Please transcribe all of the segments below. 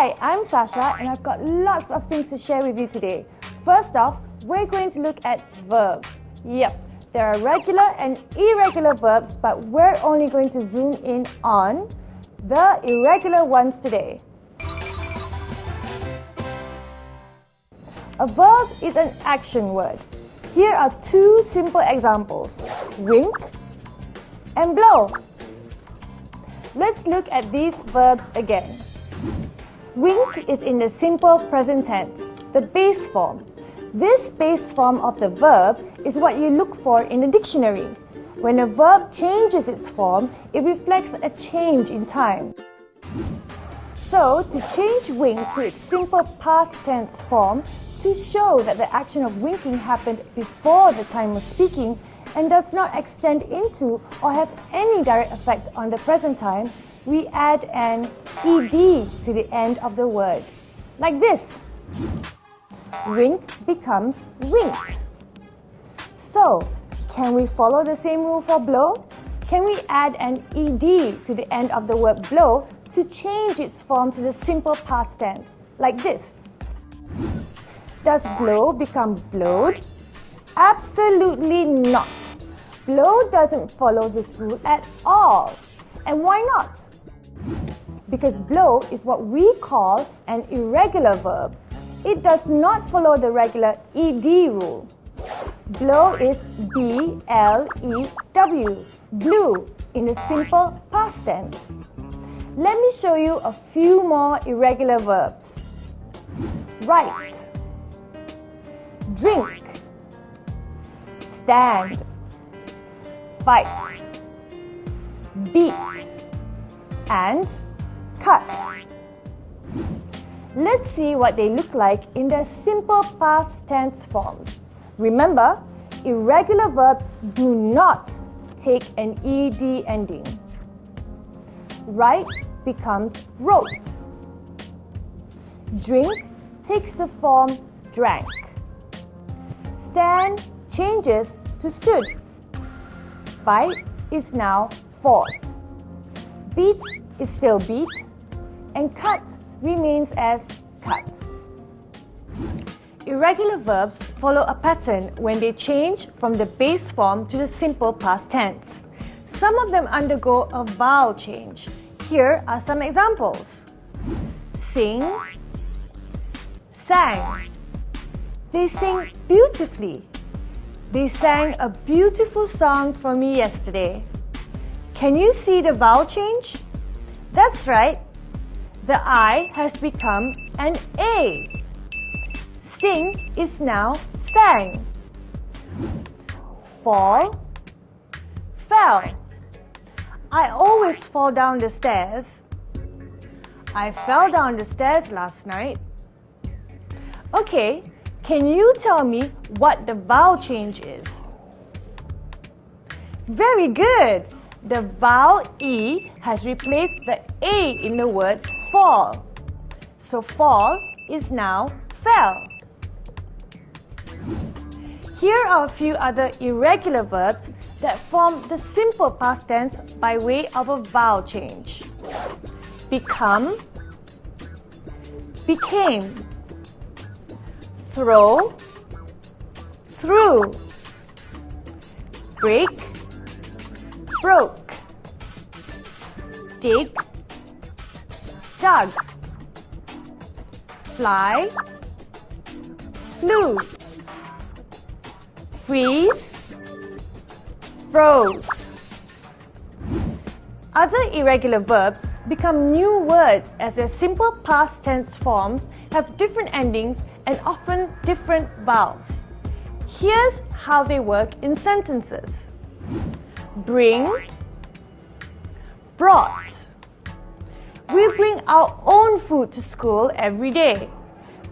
Hi, I'm Sasha and I've got lots of things to share with you today. First off, we're going to look at verbs. Yep, there are regular and irregular verbs, but we're only going to zoom in on the irregular ones today. A verb is an action word. Here are two simple examples, wink and blow. Let's look at these verbs again. Wink is in the simple present tense, the base form. This base form of the verb is what you look for in the dictionary. When a verb changes its form, it reflects a change in time. So, to change wink to its simple past tense form, to show that the action of winking happened before the time of speaking and does not extend into or have any direct effect on the present time, we add an ed to the end of the word, like this. Wink becomes winked. So, can we follow the same rule for blow? Can we add an ed to the end of the word blow to change its form to the simple past tense, like this? Does blow become blowed? Absolutely not. Blow doesn't follow this rule at all. And why not? Because blow is what we call an irregular verb. It does not follow the regular ed rule. Blow is B-L-E-W, blew, in the simple past tense. Let me show you a few more irregular verbs. Write, drink, stand, fight, beat, and cut. Let's see what they look like in their simple past tense forms. Remember, irregular verbs do not take an ed ending. Write becomes wrote. Drink takes the form drank. Stand changes to stood. Fight is now fought. Beat is still beat, and cut remains as cut. Irregular verbs follow a pattern when they change from the base form to the simple past tense. Some of them undergo a vowel change. Here are some examples. Sing, sang. They sing beautifully. They sang a beautiful song for me yesterday. Can you see the vowel change? That's right. The I has become an A. Sing is now sang. Fall, fell. I always fall down the stairs. I fell down the stairs last night. Okay, can you tell me what the vowel change is? Very good! The vowel E has replaced the A in the word fall. So fall is now fell. Here are a few other irregular verbs that form the simple past tense by way of a vowel change. Become, became. Throw, threw. Break, broke. Dig, dug. Fly, flew. Freeze, froze. Other irregular verbs become new words as their simple past tense forms have different endings and often different vowels. Here's how they work in sentences. Bring, brought. We bring our own food to school every day.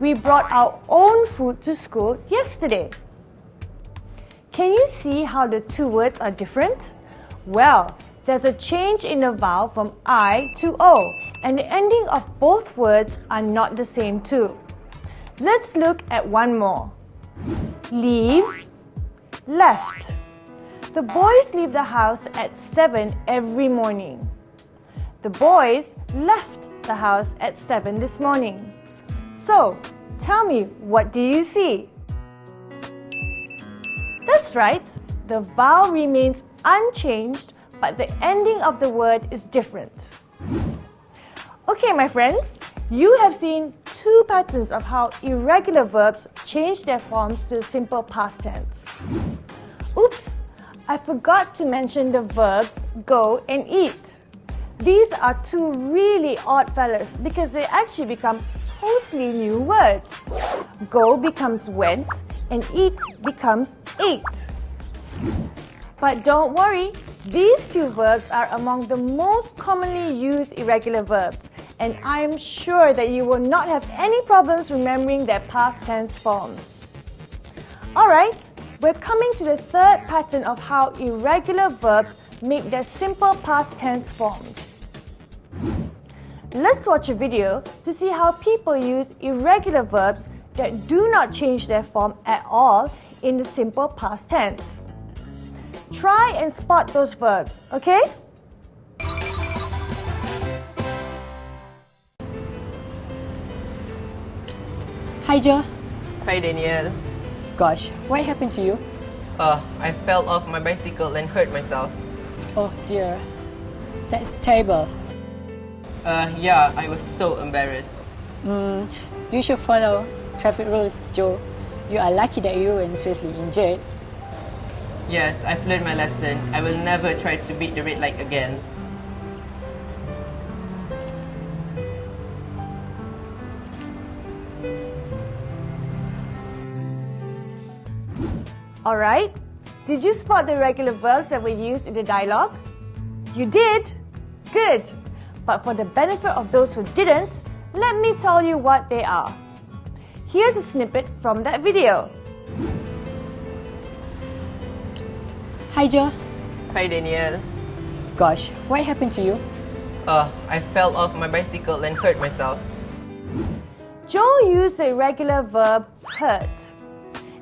We brought our own food to school yesterday. Can you see how the two words are different? Well, there's a change in the vowel from I to O, and the ending of both words are not the same too. Let's look at one more. Leave, left. The boys leave the house at 7 every morning. The boys left the house at 7 this morning. So, tell me, what do you see? That's right, the vowel remains unchanged, but the ending of the word is different. Okay, my friends, you have seen two patterns of how irregular verbs change their forms to simple past tense. Oops, I forgot to mention the verbs go and eat. These are two really odd fellas because they actually become totally new words. Go becomes went and eat becomes ate. But don't worry, these two verbs are among the most commonly used irregular verbs, and I am sure that you will not have any problems remembering their past tense forms. Alright, we're coming to the third pattern of how irregular verbs make their simple past tense forms. Let's watch a video to see how people use irregular verbs that do not change their form at all in the simple past tense. Try and spot those verbs, okay? Hi Joe. Hi Daniel. Gosh, what happened to you? I fell off my bicycle and hurt myself. Oh dear, that's terrible. Yeah, I was so embarrassed. You should follow traffic rules, Joe. You are lucky that you weren't seriously injured. Yes, I've learned my lesson. I will never try to beat the red light again. Alright, did you spot the irregular verbs that were used in the dialogue? You did? Good! But for the benefit of those who didn't, let me tell you what they are. Here's a snippet from that video. Hi Joe. Hi Daniel. Gosh, what happened to you? I fell off my bicycle and hurt myself. Joe used the irregular verb hurt.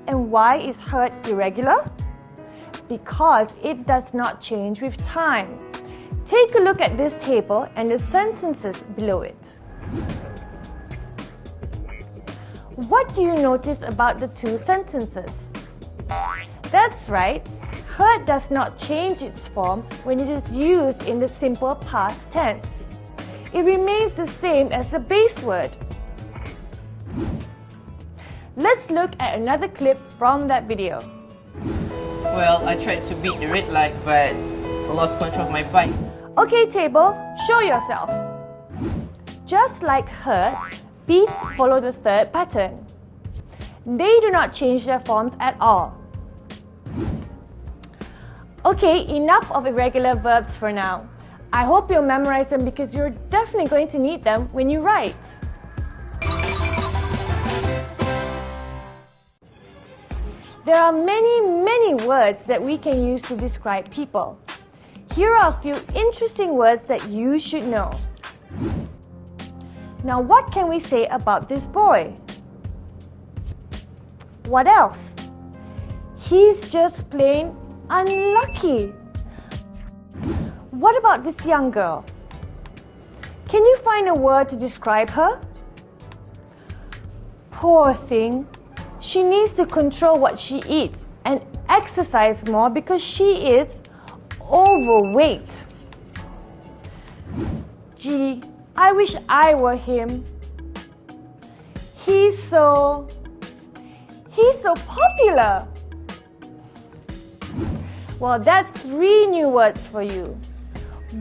And why is hurt irregular? Because it does not change with time. Take a look at this table and the sentences below it. What do you notice about the two sentences? That's right, hurt does not change its form when it is used in the simple past tense. It remains the same as the base word. Let's look at another clip from that video. Well, I tried to beat the red light, but I lost control of my bike. Okay, table, show yourself. Just like hurt, beat follow the third pattern. They do not change their forms at all. Okay, enough of irregular verbs for now. I hope you'll memorize them because you're definitely going to need them when you write. There are many words that we can use to describe people. Here are a few interesting words that you should know. Now, what can we say about this boy? What else? He's just plain unlucky. What about this young girl? Can you find a word to describe her? Poor thing. She needs to control what she eats and exercise more because she is overweight. Gee, I wish I were him. He's so popular. Well, that's 3 new words for you.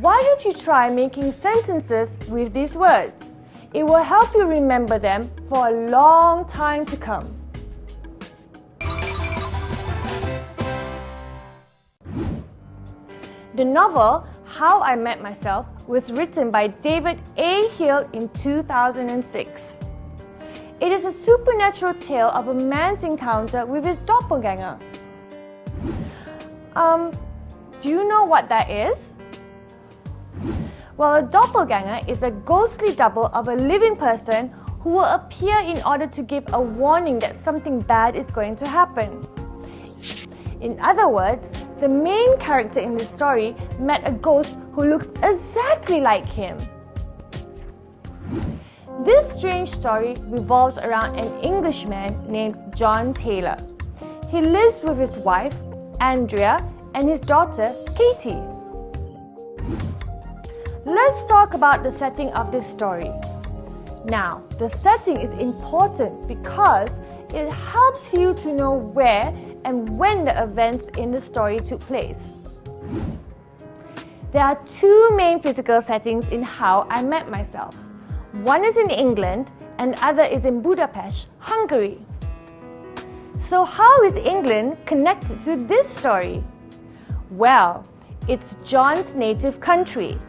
Why don't you try making sentences with these words? It will help you remember them for a long time to come. The novel How I Met Myself was written by David A. Hill in 2006. It is a supernatural tale of a man's encounter with his doppelganger. Do you know what that is? Well, a doppelganger is a ghostly double of a living person who will appear in order to give a warning that something bad is going to happen. In other words, the main character in the story met a ghost who looks exactly like him. This strange story revolves around an Englishman named John Taylor. He lives with his wife, Andrea, and his daughter, Katie. Let's talk about the setting of this story. Now, the setting is important because it helps you to know where and when the events in the story took place. There are two main physical settings in How I Met Myself. One is in England and the other is in Budapest, Hungary. So how is England connected to this story? Well, it's John's native country.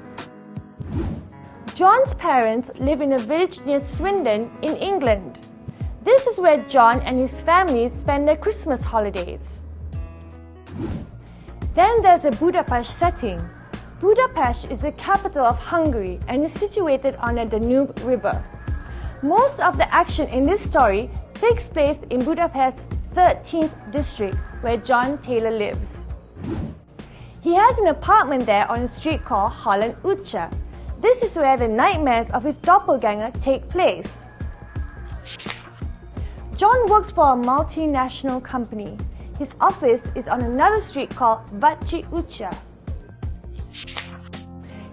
John's parents live in a village near Swindon in England. This is where John and his family spend their Christmas holidays. Then there's a Budapest setting. Budapest is the capital of Hungary and is situated on the Danube River. Most of the action in this story takes place in Budapest's 13th district, where John Taylor lives. He has an apartment there on a street called Holland Utca. This is where the nightmares of his doppelganger take place. John works for a multinational company. His office is on another street called Vaci Ucha.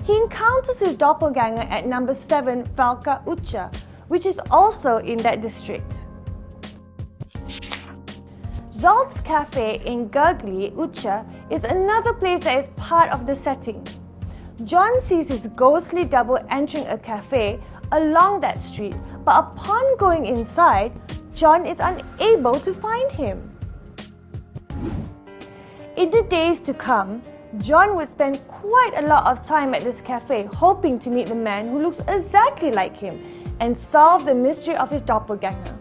He encounters his doppelganger at number 7 Valka Ucha, which is also in that district. Zolt's Cafe in Gurgli Ucha is another place that is part of the setting. John sees his ghostly double entering a cafe along that street, but upon going inside, John is unable to find him. In the days to come, John would spend quite a lot of time at this cafe hoping to meet the man who looks exactly like him and solve the mystery of his doppelganger.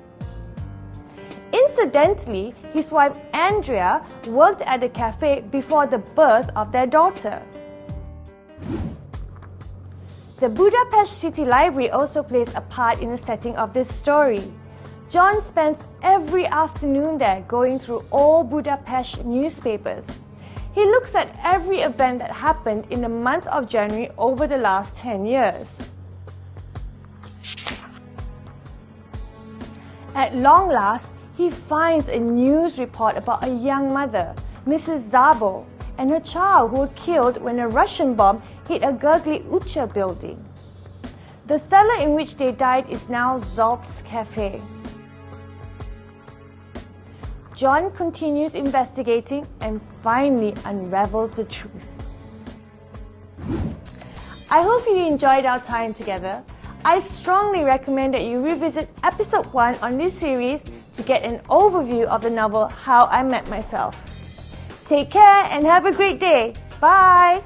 Incidentally, his wife Andrea worked at the cafe before the birth of their daughter. The Budapest City Library also plays a part in the setting of this story. John spends every afternoon there going through all Budapest newspapers. He looks at every event that happened in the month of January over the last 10 years. At long last, he finds a news report about a young mother, Mrs. Zabo, and her child who were killed when a Russian bomb hit a Gurgli Ucha building. The cellar in which they died is now Zolt's Cafe. John continues investigating and finally unravels the truth. I hope you enjoyed our time together. I strongly recommend that you revisit episode 1 on this series to get an overview of the novel How I Met Myself. Take care and have a great day. Bye!